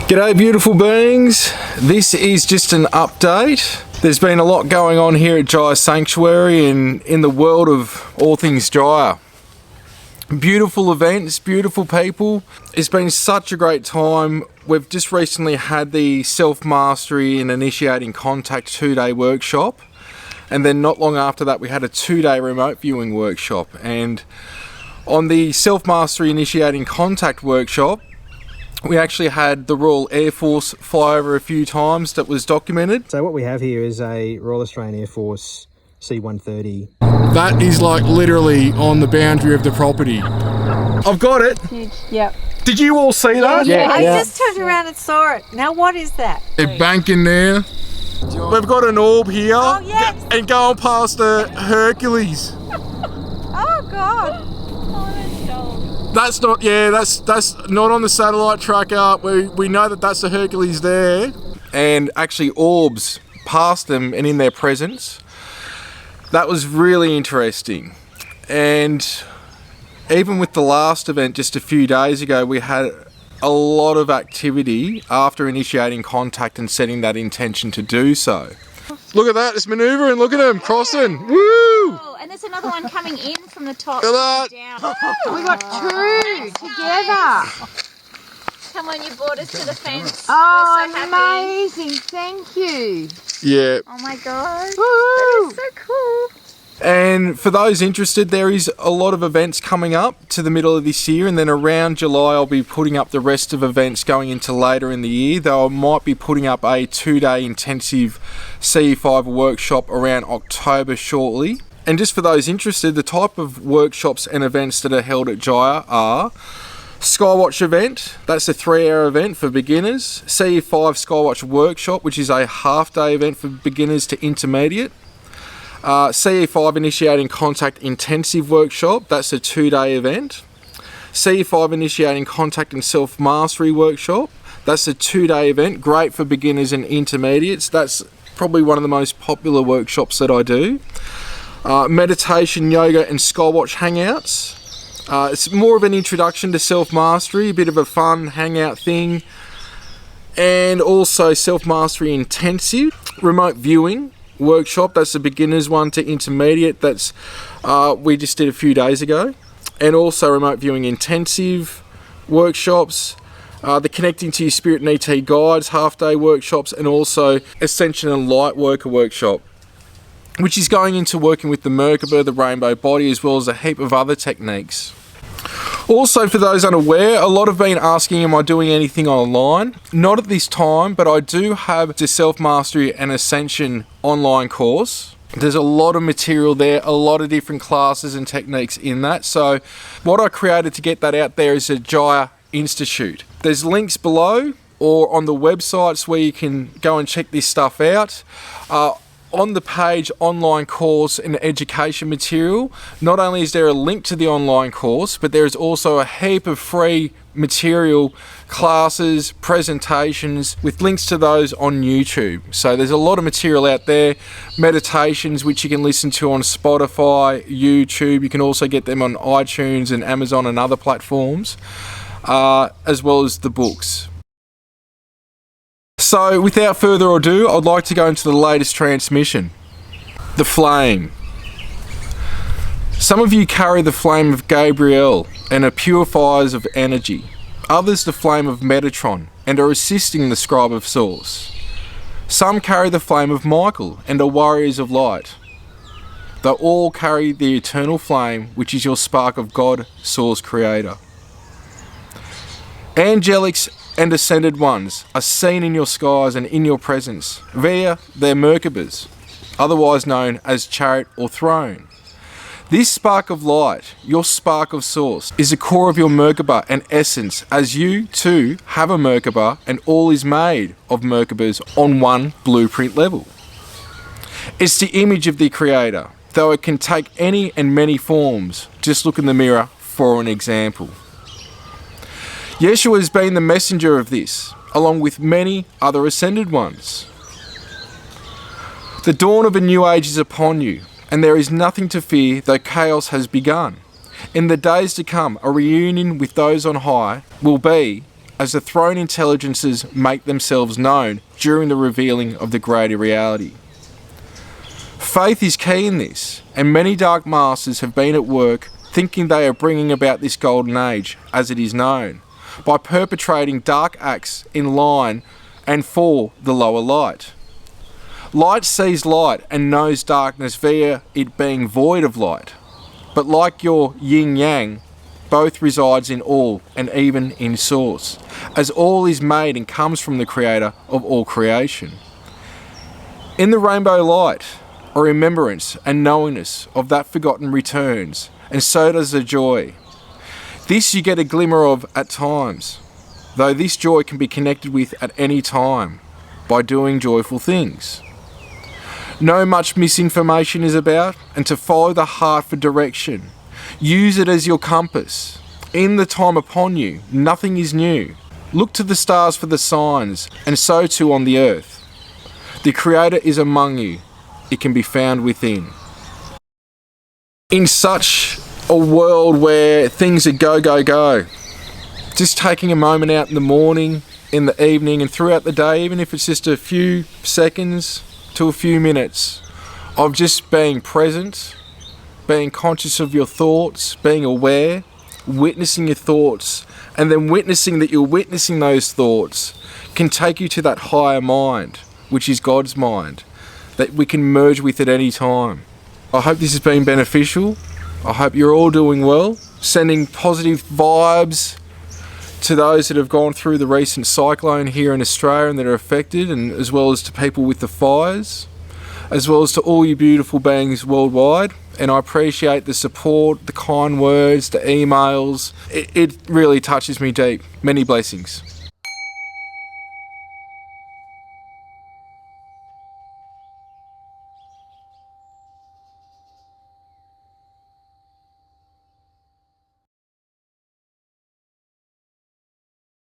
G'day beautiful beings, this is just an update. There's been a lot going on here at Jaya Sanctuary and in the world of all things Jaya. Beautiful events, beautiful people. It's been such a great time. We've just recently had the Self-Mastery and Initiating Contact 2-day workshop, and then not long after that we had a 2-day remote viewing workshop. And on the Self-Mastery Initiating Contact workshop, we actually had the Royal Air Force fly over a few times. That was documented. So what we have here is a Royal Australian Air Force C-130. That is like literally on the boundary of the property. I've got it. Huge. Yep. Did you all see that? Yeah. I just turned around and saw it. Now what is that? They're banking there. We've got an orb here. Oh, yes. And going past a Hercules. Oh God. That's not, that's not on the satellite tracker. We know that that's the Hercules there. And actually orbs past them and in their presence. That was really interesting. And even with the last event just a few days ago, we had a lot of activity after initiating contact and setting that intention to do so. Look at that, it's manoeuvring, look at them crossing. Woo! Oh, and there's another one coming in from the top. Look at that. Down. We got two together. Come on, you brought us to the fence. Oh, We're so happy. amazing. Thank you. Yeah. Oh my God. Woo. That is so cool. And for those interested, there is a lot of events coming up to the middle of this year, and then around July I'll be putting up the rest of events going into later in the year, though I might be putting up a 2-day intensive CE5 workshop around October shortly. And just for those interested, the type of workshops and events that are held at Jaya are Skywatch event, that's a 3-hour event for beginners. CE5 Skywatch workshop, which is a half-day event for beginners to intermediate. CE5 Initiating Contact Intensive Workshop, that's a 2-day event. CE5 Initiating Contact and Self-Mastery Workshop, that's a 2-day event, great for beginners and intermediates. That's probably one of the most popular workshops that I do. Meditation, yoga and Skywatch hangouts. It's more of an introduction to self-mastery, a bit of a fun hangout thing. And also Self-Mastery Intensive, remote viewing workshop, that's the beginners one to intermediate, that's we just did a few days ago. And also remote viewing intensive workshops, the Connecting to Your Spirit and ET Guides half-day workshops, and also Ascension and Light Worker workshop, which is going into working with the Merkabah, the rainbow body, as well as a heap of other techniques. Also, for those unaware, a lot have been asking, am I doing anything online? Not at this time, but I do have the Self-Mastery and Ascension online course. There's a lot of material there, a lot of different classes and techniques in that. So what I created to get that out there is a Jaya Institute. There's links below or on the websites where you can go and check this stuff out. On the page online course and education material, not only is there a link to the online course, but there is also a heap of free material, classes, presentations with links to those on YouTube. So there's a lot of material out there, meditations which you can listen to on Spotify, YouTube. You can also get them on iTunes and Amazon and other platforms, as well as the books. So without further ado, I'd like to go into the latest transmission. The flame. Some of you carry the flame of Gabriel and are purifiers of energy. Others the flame of Metatron and are assisting the scribe of source. Some carry the flame of Michael and are warriors of light. They all carry the eternal flame, which is your spark of God, source creator. Angelics and ascended ones are seen in your skies and in your presence via their Merkabahs, otherwise known as chariot or throne. This spark of light, your spark of source, is the core of your Merkabah and essence, as you too have a Merkabah and all is made of Merkabahs on one blueprint level. It's the image of the Creator, though it can take any and many forms. Just look in the mirror for an example. Yeshua has been the messenger of this, along with many other ascended ones. The dawn of a new age is upon you, and there is nothing to fear, though chaos has begun. In the days to come, a reunion with those on high will be as the throne intelligences make themselves known during the revealing of the greater reality. Faith is key in this, and many dark masters have been at work thinking they are bringing about this golden age, as it is known, by perpetrating dark acts in line and for the lower light. Light sees light and knows darkness via it being void of light. But like your yin-yang, both resides in all and even in source, as all is made and comes from the creator of all creation. In the rainbow light, a remembrance and knowingness of that forgotten returns, and so does the joy. This you get a glimmer of at times, though this joy can be connected with at any time by doing joyful things. Know much misinformation is about, and to follow the heart for direction. Use it as your compass. In the time upon you, nothing is new. Look to the stars for the signs, and so too on the earth. The Creator is among you. It can be found within. In such a world where things are go, go, go, just taking a moment out in the morning, in the evening, and throughout the day, even if it's just a few seconds to a few minutes of just being present, being conscious of your thoughts, being aware, witnessing your thoughts, and then witnessing that you're witnessing those thoughts can take you to that higher mind, which is God's mind, that we can merge with at any time. I hope this has been beneficial. I hope you're all doing well, sending positive vibes to those that have gone through the recent cyclone here in Australia and that are affected, and as well as to people with the fires, as well as to all you beautiful beings worldwide. And I appreciate the support, the kind words, the emails. It really touches me deep. Many blessings.